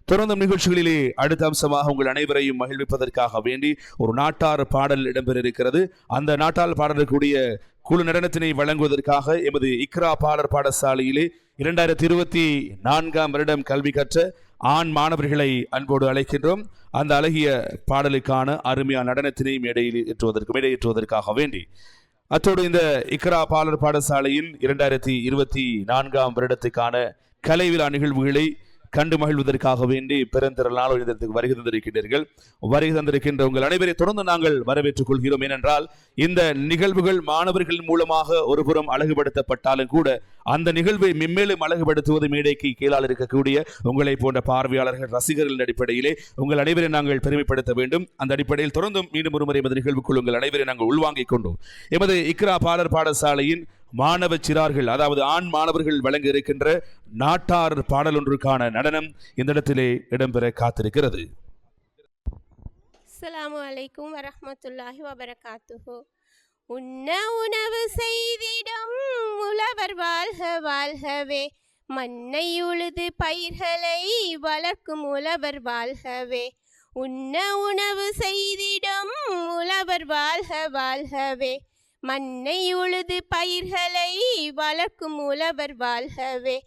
தொடர்ந்தும் நிகழ்ச்சிகளிலே அடுத்த அம்சமாக உங்கள் அனைவரையும் மகிழ்விப்பதற்காக வேண்டி ஒரு நாட்டார் பாடல் இடம்பெற இருக்கிறது. அந்த நாட்டார் பாடலுக்குரிய குழு நடனத்தினை வழங்குவதற்காக எமது இக்ரா பாடல் பாடசாலையிலே 2024 வருடம் கல்வி கற்ற ஆண் மாணவர்களை அன்போடு அழைக்கின்றோம். அந்த அழகிய பாடலுக்கான அருமையான நடனத்தினை மேடையேற்றுவதற்காக வேண்டி அத்தோடு இந்த இக்ரா பாடல் பாடசாலையின் 2024 வருடத்துக்கான கலை விழா நிகழ்வுகளை கண்டு மகிழ்வதற்காக வேண்டி பெருந்திரளால் வருகை தந்திருக்கின்றீர்கள். வருகை தந்திருக்கின்ற உங்கள் அனைவரை தொடர்ந்து நாங்கள் வரவேற்றுக் கொள்கிறோம். ஏனென்றால் இந்த நிகழ்வுகள் மாணவர்கள் மூலமாக ஒருபுறம் அழகுபடுத்தப்பட்டாலும் கூட அந்த நிகழ்வை மென்மேலும் அழகுபடுத்துவது மேடைக்கு கீழால் இருக்கக்கூடிய உங்களை போன்ற பார்வையாளர்கள் ரசிகர்கள் அடிப்படையிலே உங்கள் அனைவரை நாங்கள் பெருமைப்படுத்த வேண்டும். அந்த அடிப்படையில் தொடர்ந்தும் மீண்டும் ஒருமுறை எமது நிகழ்வுக்குள் உங்கள் அனைவரை நாங்கள் உள்வாங்கிக் கொண்டோம். எமது இக்ரா பாடல் பாடசாலையின் மாணவ சிறார்கள், அதாவது ஆண் மாணவர்கள் வழங்க இருக்கின்ற நாட்டார் பாடல் ஒன்றுக்கான நடனம் இந்த இடத்திலே இடம்பெற காத்திருக்கிறது. அஸ்ஸலாமு அலைக்கும் வரஹ்மத்துல்லாஹி வபரகாத்துஹு. உண்ண உணவு செய்திடும் உழவர் வாழ்க வாழ்கவே, மண்ணை உழுது பயிர்களை வளர்க்கும் உழவர் வாழ்கவே. உண்ண உணவு செய்திடும் உழவர் வாழ்க வாழ்கவே, மண்ணை உழுது பயிர்களை வளர்க்கும் உழவர் வாழ்கவே.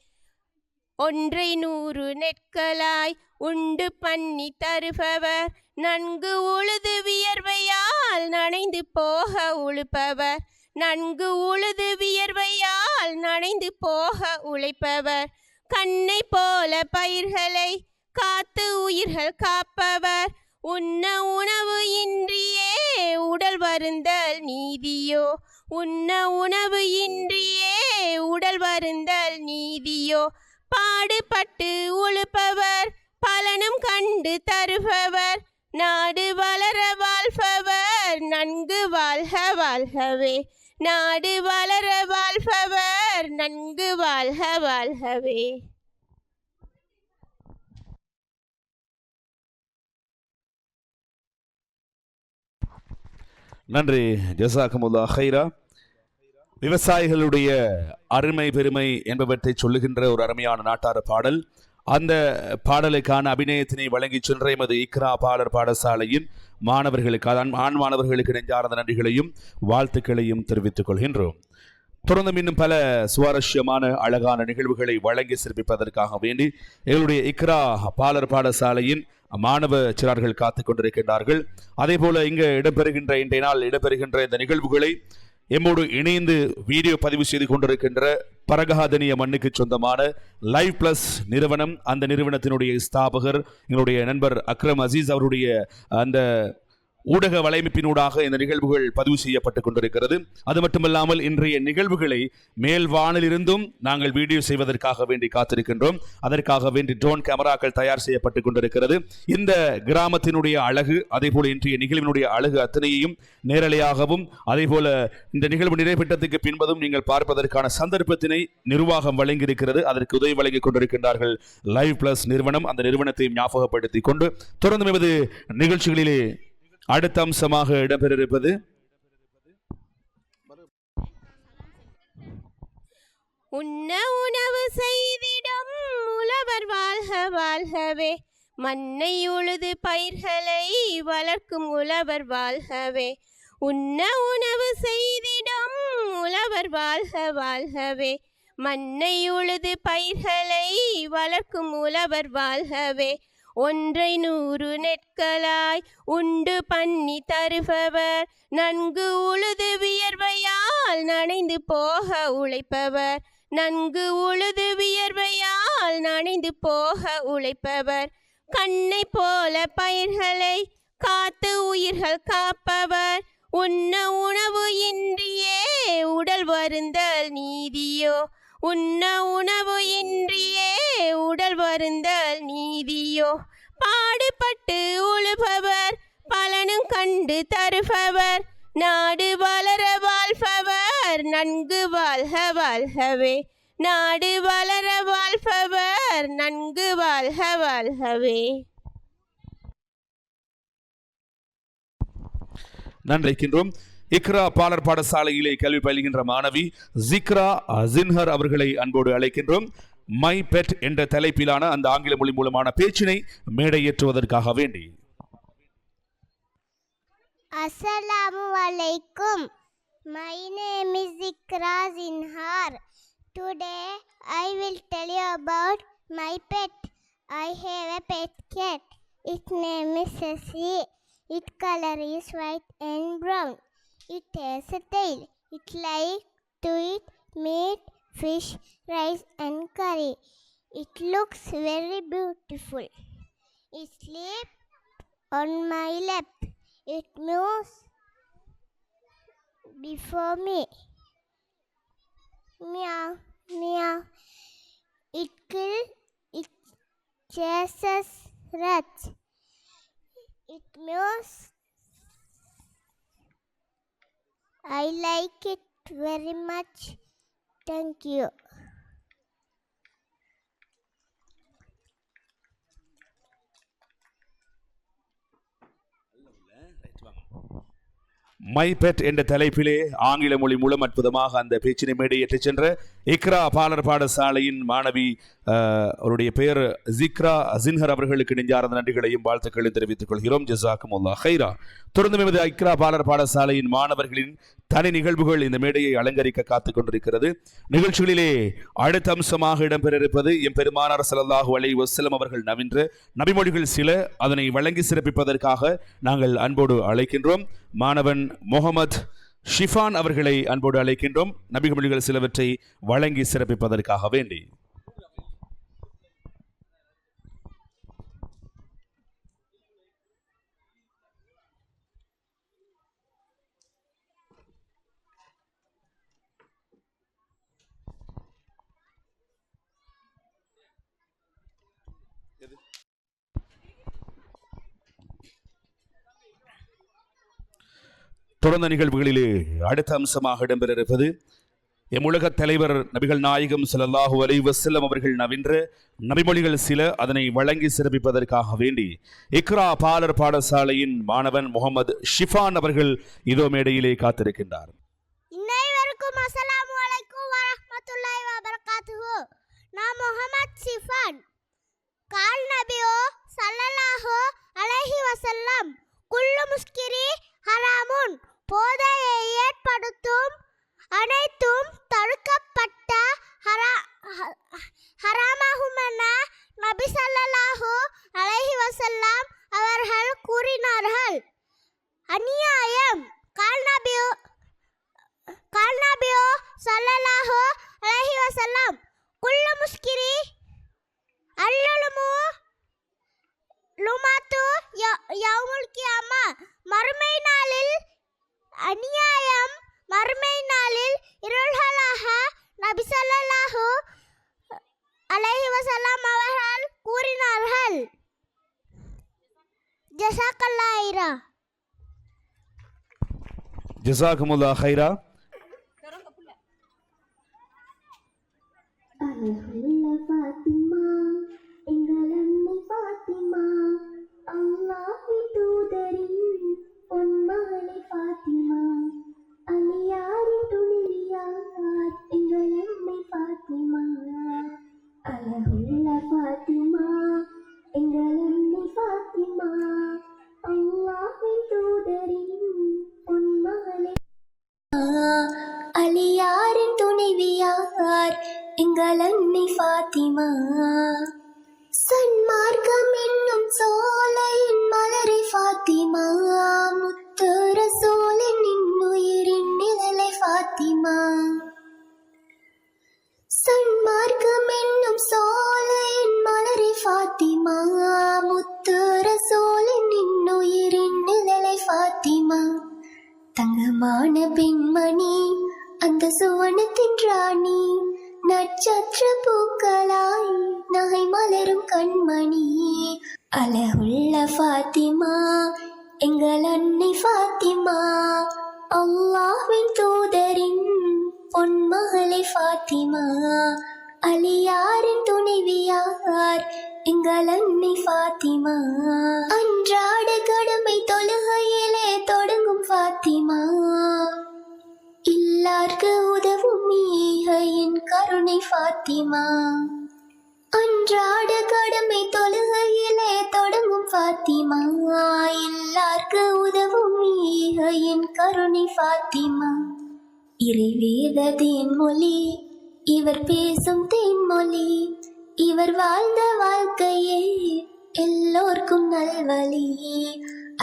100 நெற்களாய் உண்டு பண்ணி தருபவர், நன்கு உழுது வியர்வையால் நனைந்து போக உழுப்பவர். நன்கு உழுது வியர்வையால் நனைந்து போக உழைப்பவர். கண்ணை போல பயிர்களை காத்து உயிர்கள் காப்பவர். உண்ண உணவு இன்றியே உடல் வருந்தல் நீதியோ, உண்ண உணவு இன்றியே உடல் வருந்தல் நீதியோ. பாடுபட்டு உழுப்பவர், பலனும் கண்டு தருபவர். நாடு வளர வாழ்பவர், நன்கு வாழ்க வாழ்கவே. நாடு வளர வாழ்பவர், நன்கு வாழ்க வாழ்கவே. நன்றி, ஜஸாக்குமுல்லா ஹைரா. விவசாயிகளுடைய அருமை பெருமை என்பவற்றை சொல்லுகின்ற ஒரு அருமையான நாட்டார பாடல். அந்த பாடலுக்கான அபிநயத்தினை வழங்கி சென்ற எமது இக்ரா பாடல் பாடசாலையின் மாணவர்களுக்கு, ஆண் மாணவர்களுக்கு நெஞ்சார்ந்த நன்றிகளையும் வாழ்த்துக்களையும் தெரிவித்துக் கொள்கின்றோம். தொடர்ந்து இன்னும் பல சுவாரஸ்யமான அழகான நிகழ்வுகளை வழங்கி சிறப்பிப்பதற்காக வேண்டி எங்களுடைய இக்ரா பாடல் பாடசாலையின் மாணவ சிறார்கள் காத்துக் கொண்டிருக்கின்றார்கள். அதே போல இங்கு இன்றைய நாள் இடம்பெறுகின்ற இந்த நிகழ்வுகளை எம்மோடு இணைந்து வீடியோ பதிவு செய்து கொண்டிருக்கின்ற பரகாதனிய மண்ணுக்கு சொந்தமான லைவ் பிளஸ் நிறுவனம், அந்த நிறுவனத்தினுடைய ஸ்தாபகர் எங்களுடைய நண்பர் அக்ரம் அசீஸ் அவருடைய அந்த ஊடக வலையமைப்பினூடாக இந்த நிகழ்வுகள் பதிவு செய்யப்பட்டுக் கொண்டிருக்கிறது. அது மட்டுமல்லாமல் இன்றைய நிகழ்வுகளை மேல்வானிலிருந்தும் நாங்கள் வீடியோ செய்வதற்காக வேண்டி காத்திருக்கின்றோம். அதற்காக வேண்டி ட்ரோன் கேமராக்கள் தயார் செய்யப்பட்டுக் கொண்டிருக்கிறது. இந்த கிராமத்தினுடைய அழகு, அதே போல இன்றைய நிகழ்வினுடைய அழகு அத்தனையையும் நேரலையாகவும் அதே போல இந்த நிகழ்வு நிறைவேற்றத்துக்கு பின்பதும் நீங்கள் பார்ப்பதற்கான சந்தர்ப்பத்தினை நிர்வாகம் வழங்கியிருக்கிறது. அதற்கு உதவி வழங்கிக் கொண்டிருக்கின்றார்கள் லைவ் பிளஸ் நிறுவனம். அந்த நிறுவனத்தையும் ஞாபகப்படுத்திக் கொண்டு தொடர்ந்து எமது நிகழ்ச்சிகளிலே அடுத்த அம்சமாக இடம்பெறிருப்பது உண்ண உணவு செய்திடும் உழவர் வாழ்க வாழ்கவே, மண்ணை உழுது பயிர்களை வளர்க்கும் உழவர் வாழ்கவே. உண்ண உணவு செய்திடும் உழவர் வாழ்க வாழ்கவே, மண்ணை உழுது பயிர்களை வளர்க்கும் உழவர் வாழ்கவே. 100 நெற்களாய் உண்டு பண்ணி தருபவர், நன்கு உழுது வியர்வையால் நனைந்து போக உழைப்பவர். நன்கு உழுது வியர்வையால் நனைந்து போக உழைப்பவர். கண்ணை போல பயிர்களை காத்து உயிர்கள் காப்பவர். உண்ண உணவு இன்றியே உடல் வருந்தல் நீதியோ, உண்ண உணவு இன்றியே உடல் வருந்தல் நீதியோ. பாடுபட்டு உழுபவர், பலனும் கண்டு தருபவர். நாடு வளர வாழ்பவர், நன்கு வாழ்க வாழ்கவே. நாடு வளர வாழ்பவர், நன்கு வாழ்க வாழ்கவே. நன்றிக்கின்றோம். இக்ரா பாலர் பாடசாலையிலே கல்வி பயில்கின்ற மாணவி ஜிக்ரா ஜின்ஹர் அவர்களை அன்போடு அழைக்கின்றோம். மை பெட் என்ற தலைப்பிலான அந்த ஆங்கில மொழி மூலமான பேச்சினை மேடையேற்றுவதற்காக வேண்டி. Assalamu alaikum. My name is Zikra Zinhar. Today I will tell you about my pet. I have a pet cat. Its name is Sassy. Its color is white and brown. It has a tail. It likes to eat meat, fish, rice and curry. It looks very beautiful. It sleeps on my lap. It moves before me. Meow, meow. It kills, it chases rats. It meows. I like it very much. Thank you. My pet என்ற தலைப்பிலே ஆங்கில மொழி மூலம் அற்புதமாக அந்த பேச்சினை மேடையேற்று சென்ற இக்ரா பாலர் பாடசாலையின் மாணவி அவருடைய பெயர் ஜிக்ரா ஜின்ஹர் அவர்களுக்கு நெஞ்சார்ந்த நன்றிகளையும் வாழ்த்துக்களையும் தெரிவித்துக் கொள்கிறோம். ஜஸாக்குமுல்லாஹ் ஹைரா. தொடர்ந்து எமது இக்ரா பாலர் பாடசாலையின் மாணவர்களின் தனி நிகழ்வுகள் இந்த மேடையை அலங்கரிக்க காத்துக் கொண்டிருக்கிறது. நிகழ்ச்சிகளிலே அடுத்த அம்சமாக இடம்பெற இருப்பது எம் பெருமானார் ஸல்லல்லாஹு அலைஹி வஸல்லம் அவர்கள் நவின்ற நபிமொழிகள் சில, அதனை வழங்கி சிறப்பிப்பதற்காக நாங்கள் அன்போடு அழைக்கின்றோம். மாணவன் முகமது ஷிஃபான் அவர்களை அன்போடு அழைக்கின்றோம், நபிமொழிகள் சிலவற்றை வழங்கி சிறப்பிப்பதற்காக வேண்டி. தொடர்ந்த நிகழ்வுகளிலே அடுத்த அம்சமாக இடம்பெற இருப்பது எம் உலகத் தலைவர் நபிகள் நாயகம் ஸல்லல்லாஹு அலைஹி வஸல்லம் அவர்கள் நவின்ற நபிமொழிகள் சில, அதனை வழங்கி சிறப்பிப்பதற்காக வேண்டி இக்ரா பாலர் பாடசாலையின் மாணவன் முகமது ஷிஃபான் அவர்கள் இதோ மேடையிலே காத்திருக்கின்றார். இன்னைவருக்கும் அஸ்ஸலாமு அலைக்கும் வரஹ்மத்துல்லாஹி வபரகாத்துஹு. நான் முகமது ஷிஃபான். கால் நபியோ ஸல்லல்லாஹு அலைஹி வஸல்லம் குல்லு முஸ்கிரி ஹராமுன், போதையை ஏற்படுத்தும் அனைத்தும் தடுக்கப்பட்ட ஹராமாகும் என நபி ஸல்லல்லாஹு அலைஹி வஸல்லம் அவர்கள் கூறினார்கள். அநியாயம். கால் நபியோ ஸல்லல்லாஹு அலைஹி வஸல்லம் குல்லு முஸ்கிரி அல்லுலுமு லுமாத்து யௌமுல் கியாமா, மறுமை நாளில் அநியாயம், மறுமை நாளில் இருள்களாக நபி ஸல்லல்லாஹு அலைஹி வஸல்லம் அவர்கள் கூறினார்கள். ஜஸாக்கல்லாஹ் ஹைரா. ஜஸாக்குமுல்லாஹ் ஹைரா. ஃபாத்திமா, எங்கள் அன்னை ஃபாத்திமா, அல்லாஹ்வின் தூதரின் பொன்மகளே ஃபாத்திமா, அலியாரின் துணைவியார் எங்கள் அன்னை ஃபாத்திமா, அழகுள்ள ஃபாத்திமா, எங்கள் அன்னை ஃபாத்திமா, அல்லாஹ்வின் தூதரின் பொன்மகளே, அலியாரின் துணைவியார் எங்கள் அன்னை ஃபாத்திமா, சன்மார்க்கம் என்னும் சோலையின் மலரை ஃபாத்திமா, முத்து ரசூலின் இன்னுயிரின் நிழலை ஃபாத்திமா, சன்மார்க்கம் என்னும் சோலையின் மலரை ஃபாத்திமா, முத்து ரசூலின் இன்னுயிரின் நிழலை ஃபாத்திமா, தங்கமான பெண்மணி அந்த சுவனத்தின் ராணி, நட்சத்திர பூக்களாய் நகை மலரும் கண்மணி, அழகுள்ள ஃபாத்திமா, எங்கள் அன்னை ஃபாத்திமா, அல்லாஹ்வின் தூதரின் பொன்மகளே ஃபாத்திமா, அலியாரின் துணைவியார் எங்கள் அன்னை ஃபாத்திமா, அன்றாட கடமை தொழுகையிலே தொடங்கும் ஃபாத்திமா, எல்லார்க்கு உதவும் ஈகையின் கருணை ஃபாத்திமா, அன்றாட கடமை தொழுகையிலே தொடங்கும் ஃபாத்திமா, எல்லாருக்கு உதவும் ஈகையின் கருணை ஃபாத்திமா. இறைவேத தேன்மொழி இவர் பேசும் தேன்மொழி, இவர் வாழ்ந்த வாழ்க்கையே எல்லோர்க்கும் நல்வழி.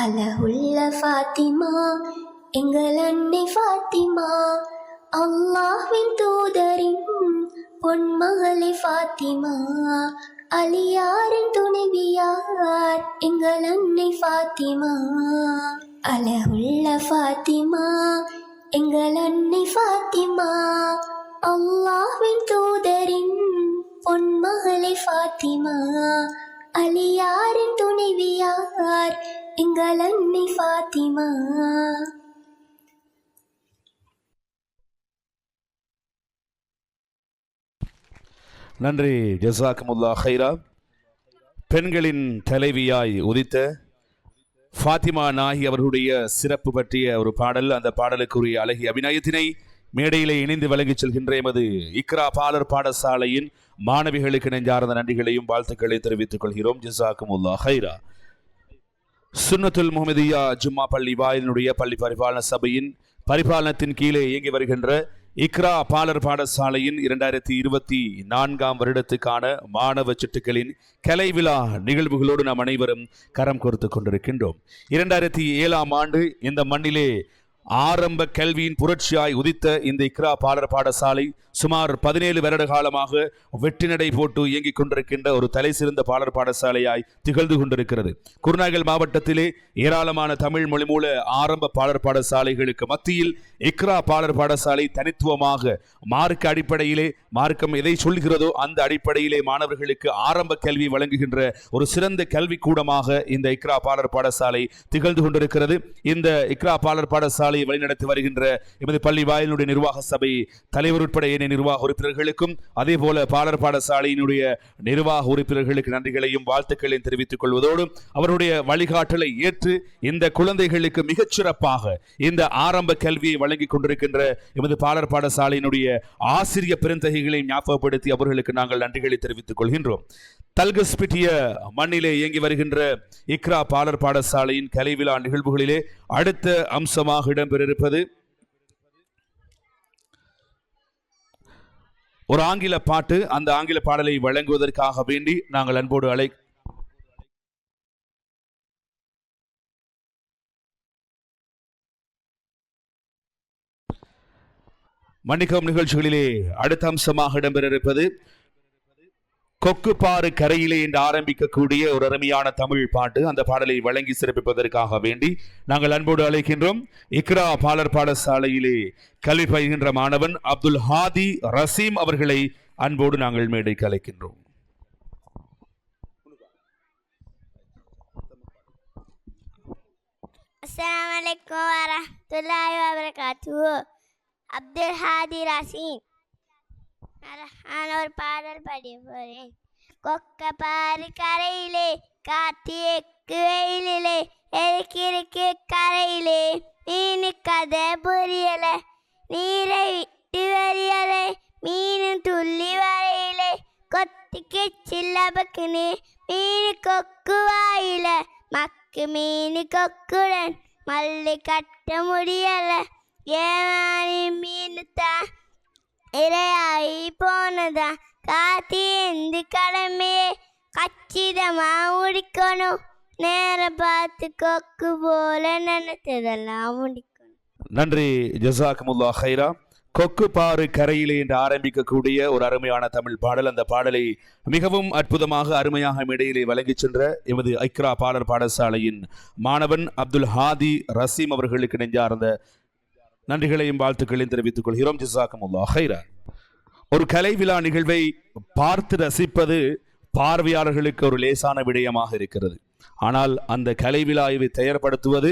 அழகுள்ள ஃபாத்திமா எங்கள் அன்னை ஃபாத்திமா, அல்லாஹ்வின் தூதரின் பொன்மகளே ஃபாத்திமா. அலியாரின் துணைவியார் எங்கள் அன்னை ஃபாத்திமா. அழகுள்ள ஃபாத்திமா எங்கள் அன்னை ஃபாத்திமா, அல்லாஹ்வின் தூதரின் பொன்மகளே ஃபாத்திமா. அலியாரின் துணைவியார் எங்கள் அன்னை ஃபாத்திமா. நன்றி, ஜஸாக்குமுல்லா ஹைரா. பெண்களின் தலைவியாய் உதித்த ஃபாத்திமா நாயகி அவர்களுடைய சிறப்பு பற்றிய ஒரு பாடல். அந்த பாடலுக்குரிய அழகிய அபிநயத்தினை மேடையிலே இணைந்து வழங்கிச் செல்கின்ற எமது இக்ரா பாலர் பாடசாலையின் மாணவிகளுக்கு நெஞ்சார்ந்த நன்றிகளையும் வாழ்த்துக்களையும் தெரிவித்துக் கொள்கிறோம். ஜஸாக்குமுல்லா ஹைரா. சுன்னத்துல் முஹம்மதியா ஜும்மா பள்ளி வாயிலினுடைய பள்ளி பரிபாலன சபையின் பரிபாலனத்தின் கீழே இயங்கி வருகின்ற இக்ரா பாலர் பாடசாலையின் 2024 வருடத்துக்கான மாணவ சிட்டுக்களின் கலை விழா நிகழ்வுகளோடு நாம் அனைவரும் கரம் கோர்த்து கொண்டிருக்கின்றோம். 2007 ஆண்டு இந்த மண்ணிலே ஆரம்ப கல்வியின் புரட்சியாய் உதித்த இந்த இக்ரா பாலர் பாடசாலை சுமார் 17 வருட காலமாக வெற்றி நடை போட்டு இயங்கிக் கொண்டிருக்கின்ற ஒரு தலை சிறந்த பாலர் பாடசாலையாய் திகழ்ந்து கொண்டிருக்கிறது. குருநாகல் மாவட்டத்திலே ஏராளமான தமிழ் மொழி மூல ஆரம்ப பாலர் பாடசாலைகளுக்கு மத்தியில் இக்ரா பாலர் பாடசாலை தனித்துவமாக மார்க்க அடிப்படையிலே, மார்க்கம் எதை சொல்கிறதோ அந்த அடிப்படையிலே மாணவர்களுக்கு ஆரம்ப கல்வி வழங்குகின்ற ஒரு சிறந்த கல்வி கூடமாக இந்த இக்ரா பாலர் பாடசாலை திகழ்ந்து கொண்டிருக்கிறது. இந்த இக்ரா பாலர் பாடசாலை வழிநடத்தி வருகின்ற எமது பள்ளி வாயிலுடைய நிர்வாக சபை தலைவர் உட்பட ஏனைய நிர்வாக உறுப்பினர்களுக்கும் அதே போல பாலர் பாடசாலையினுடைய நிர்வாக உறுப்பினர்களுக்கு நன்றிகளையும் வாழ்த்துக்களையும் தெரிவித்துக் கொள்வதோடு அவருடைய வழிகாட்டலை ஏற்று இந்த குழந்தைகளுக்கு மிகச்சிறப்பாக இந்த ஆரம்ப கல்வியை வழங்கிக் கொண்டிருக்கின்ற எமது பாலர் பாடசாலையினுடைய ஆசிரிய பெருந்தகைகளை ஞாபகப்படுத்தி அவர்களுக்கு நாங்கள் நன்றிகளை தெரிவித்துக் கொள்கின்றோம். தல்கஸ்பிட்டிய மண்ணிலே இயங்கி வருகின்ற இக்ரா பாலர் பாடசாலையின் கலை விழா நிகழ்வுகளிலே அடுத்த அம்சமாக இடம்பெற்றிருப்பது ஒரு ஆங்கில பாட்டு. அந்த ஆங்கில பாடலை வழங்குவதற்காக வேண்டி நாங்கள் அன்போடு மன்னிக்கவும் நிகழ்ச்சிகளிலே அடுத்த அம்சமாக இடம்பெற்றிருப்பது கொக்குப்பாறு கரையிலே என்று ஆரம்பிக்கக்கூடிய ஒரு அருமையான தமிழ் பாட்டு. அந்த பாடலை வழங்கி சிறப்பிப்பதற்காக வேண்டி நாங்கள் அன்போடு அழைக்கின்றோம் இக்ரா பாலர் பாடசாலையிலே கல்வி பயில்கின்ற மாணவன் அப்துல் ஹாதி ரசீம் அவர்களை அன்போடு நாங்கள் மேடைக்கு அழைக்கின்றோம். அஸ்ஸலாமு அலைக்கும் வரஹ்மத்துல்லாஹி வபரகாத்துஹு. அப்துல் ஹாதி ரசீம் நான் ஒரு பாடல் பாடிய போறேன். கொக்க பாரு கரையிலே காத்தி எக்கு வெயிலே எரிக்கிருக்கு கரையிலே மீனு கதை புரியல நீரை விட்டு வரியல மீனு துள்ளி வரையிலே கொத்திக்கு சில்லபக்குன்னு மீனு கொக்கு வாயில மக்கு மீனு கொக்குடன் மல்லி கட்ட முடியல ஏமானி மீனு தான் இரையாகி போனதா காத்தி எந்த கடமையே கச்சிதமா முடிக்கணும் நேரம் பார்த்து கொக்கு போல நினைத்ததெல்லாம் முடிக்கணும். நன்றி, ஜஸாக்குமுல்லா ஹைரா. கொக்கு பாரு கரையிலே என்று ஆரம்பிக்கக்கூடிய ஒரு அருமையான தமிழ் பாடல். அந்த பாடலை மிகவும் அற்புதமாக அருமையாக மேடையிலே வழங்கிச் சென்ற எமது இக்ரா பாலர் பாடசாலையின் மாணவன் அப்துல் ஹாதி ரசீம் அவர்களுக்கு நெஞ்சார்ந்த நன்றிகளையும் வாழ்த்துக்களையும் தெரிவித்துக் கொள்கிறோம். ஜஸாக்குமுல்லா ஹைரா. ஒரு கலை விழா நிகழ்வை பார்த்து ரசிப்பது பார்வையாளர்களுக்கு ஒரு லேசான விடயமாக இருக்கிறது. ஆனால் அந்த கலை விழாவை தயார்படுத்துவது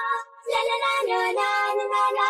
لا لا لا لا لا لا لا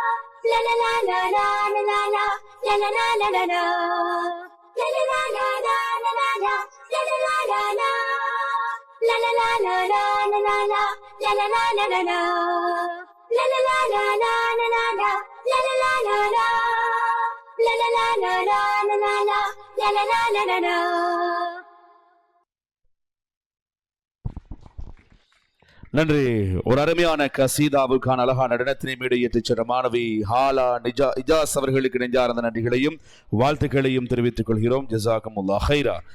La la la la la la la la la la la la la la. La la la la la la la la la la la la la. La la la la la la la la la la la la la la. La la la la la la la la la la la la la. La la la la la la la la la la la la la. நன்றி. ஒரு அருமையான கசீதாவுக்கான அழகான நடனத்தினை மேடையேற்றிச் சென்ற மாணவி ஹாலா இஜாஸ் அவர்களுக்கு நெஞ்சார்ந்த நன்றிகளையும் வாழ்த்துக்களையும் தெரிவித்துக் கொள்கிறோம். ஜஸாக்கமுல்லாஹ் ஹைரா.